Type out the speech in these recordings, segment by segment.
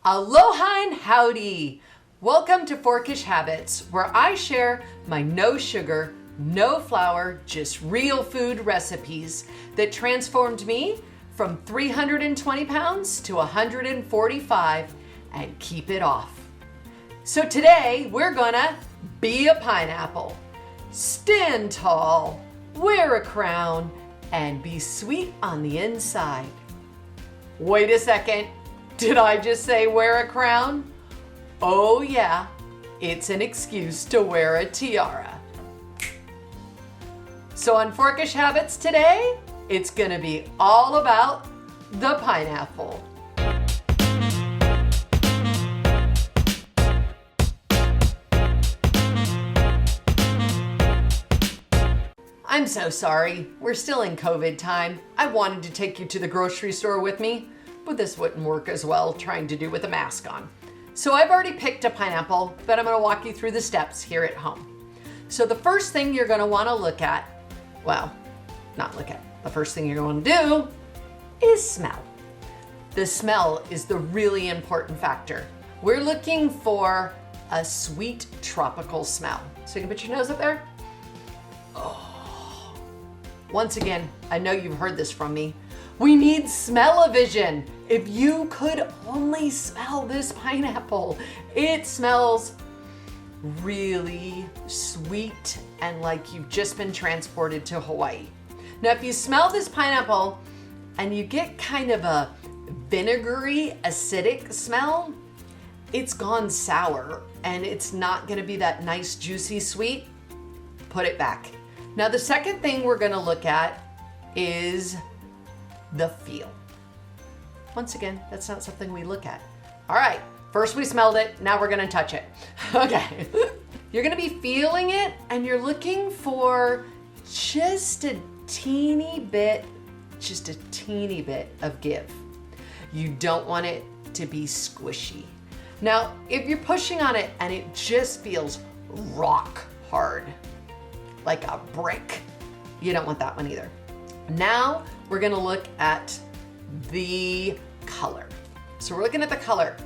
Aloha and howdy! Welcome to Forkish Habits, where I share my no sugar, no flour, just real food recipes that transformed me from 320 pounds to 145 and keep it off. So today we're gonna be a pineapple, stand tall, wear a crown, and be sweet on the inside. Wait a second. Did I just say wear a crown? Oh yeah, it's an excuse to wear a tiara. So on Forkish Habits today, it's gonna be all about the pineapple. I'm so sorry, we're still in COVID time. I wanted to take you to the grocery store with me, but this wouldn't work as well trying to do with a mask on. So I've already picked a pineapple, but I'm gonna walk you through the steps here at home. So the first thing you're gonna wanna look at, the first thing you're gonna do is smell. The smell is the really important factor. We're looking for a sweet tropical smell. So you can put your nose up there. Oh. Once again, I know you've heard this from me. We need smell-o-vision. If you could only smell this pineapple, it smells really sweet and like you've just been transported to Hawaii. Now, if you smell this pineapple and you get kind of a vinegary, acidic smell, it's gone sour and it's not gonna be that nice, juicy sweet. Put it back. Now, the second thing we're gonna look at is the feel. Once again, that's not something we look at. All right, first we smelled it, now we're gonna touch it. Okay, you're gonna be feeling it and you're looking for just a teeny bit of give. You don't want it to be squishy. Now, if you're pushing on it and it just feels rock hard, like a brick, you don't want that one either. Now, we're gonna look at the color. So we're looking at the color.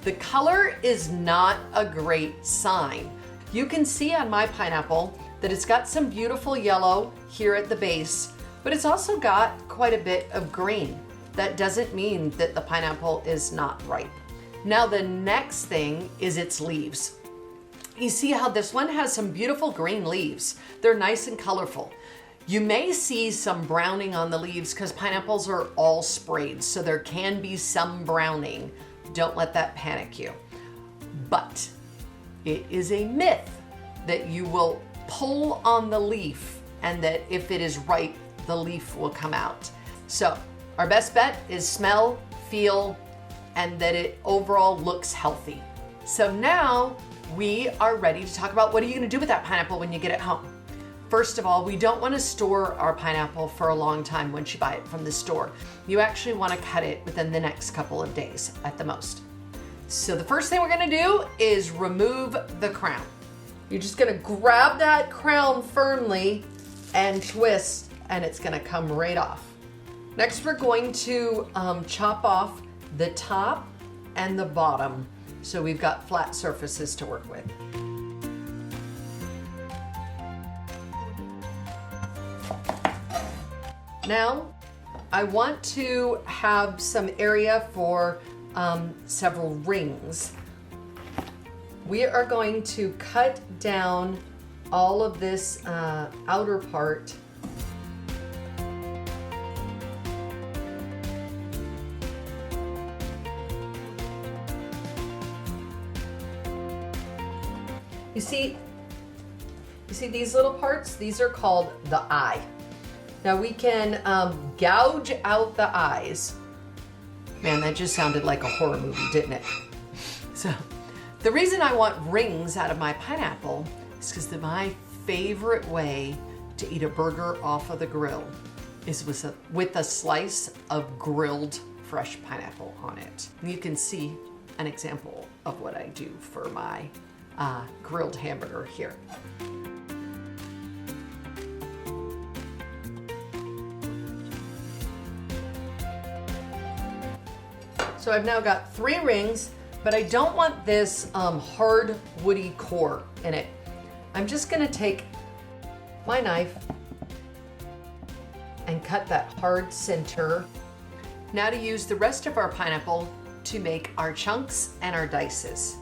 The color is not a great sign. You can see on my pineapple that it's got some beautiful yellow here at the base, but it's also got quite a bit of green. That doesn't mean that the pineapple is not ripe. Now the next thing is its leaves. You see how this one has some beautiful green leaves. They're nice and colorful. You may see some browning on the leaves because pineapples are all sprayed, so there can be some browning. Don't let that panic you. But it is a myth that you will pull on the leaf and that if it is ripe, the leaf will come out. So our best bet is smell, feel, and that it overall looks healthy. So now we are ready to talk about what are you gonna do with that pineapple when you get it home. First of all, we don't want to store our pineapple for a long time once you buy it from the store. You actually want to cut it within the next couple of days at the most. So the first thing we're going to do is remove the crown. You're just going to grab that crown firmly and twist, and it's going to come right off. Next, we're going to chop off the top and the bottom so we've got flat surfaces to work with. Now, I want to have some area for several rings. We are going to cut down all of this outer part. You see these little parts? These are called the eye. Now we can gouge out the eyes. Man, that just sounded like a horror movie, didn't it? So the reason I want rings out of my pineapple is because my favorite way to eat a burger off of the grill is with a slice of grilled fresh pineapple on it. And you can see an example of what I do for my grilled hamburger here. So I've now got 3 rings but I don't want this hard woody core in it. I'm just gonna take my knife and cut that hard center. Now to use the rest of our pineapple to make our chunks and our dices.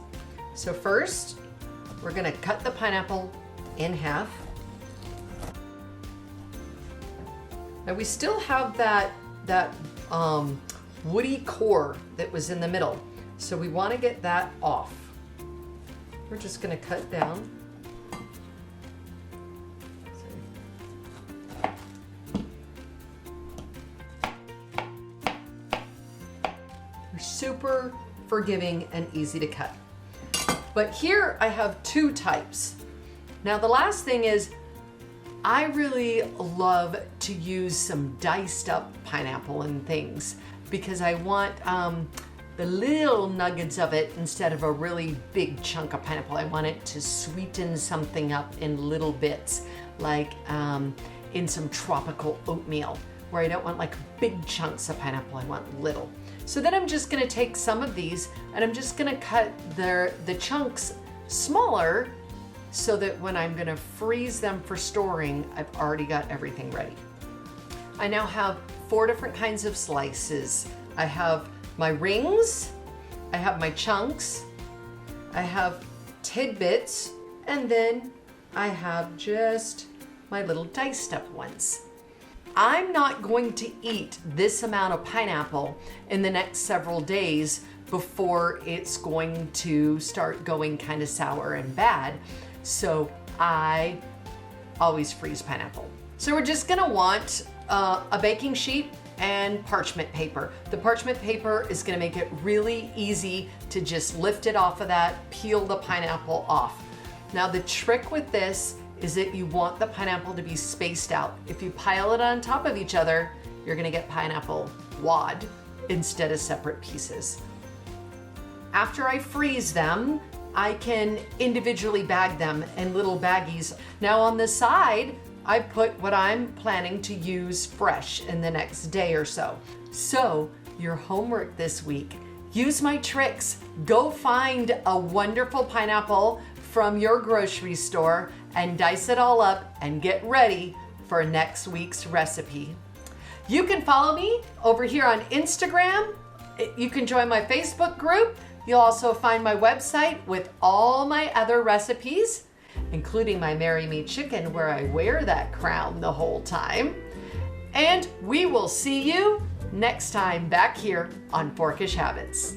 So first, we're gonna cut the pineapple in half. Now we still have that woody core that was in the middle. So we want to get that off. We're just going to cut down. They're super forgiving and easy to cut. But here I have two types. Now the last thing is, I really love to use some diced up pineapple and things because I want the little nuggets of it instead of a really big chunk of pineapple. I want it to sweeten something up in little bits, like in some tropical oatmeal, where I don't want like big chunks of pineapple, I want little. So then I'm just gonna take some of these and I'm just gonna cut the chunks smaller so that when I'm gonna freeze them for storing, I've already got everything ready. I now have 4 different kinds of slices. I have my rings, I have my chunks, I have tidbits, and then I have just my little diced up ones. I'm not going to eat this amount of pineapple in the next several days before it's going to start going kind of sour and bad. So I always freeze pineapple. So we're just gonna want a baking sheet and parchment paper. The parchment paper is gonna make it really easy to just lift it off of that, peel the pineapple off. Now the trick with this is that you want the pineapple to be spaced out. If you pile it on top of each other, you're gonna get pineapple wad instead of separate pieces. After I freeze them, I can individually bag them in little baggies. Now on the side, I put what I'm planning to use fresh in the next day or so. So your homework this week, use my tricks. Go find a wonderful pineapple from your grocery store and dice it all up and get ready for next week's recipe. You can follow me over here on Instagram. You can join my Facebook group. You'll also find my website with all my other recipes, including my Marry Me Chicken, where I wear that crown the whole time. And we will see you next time back here on Forkish Habits.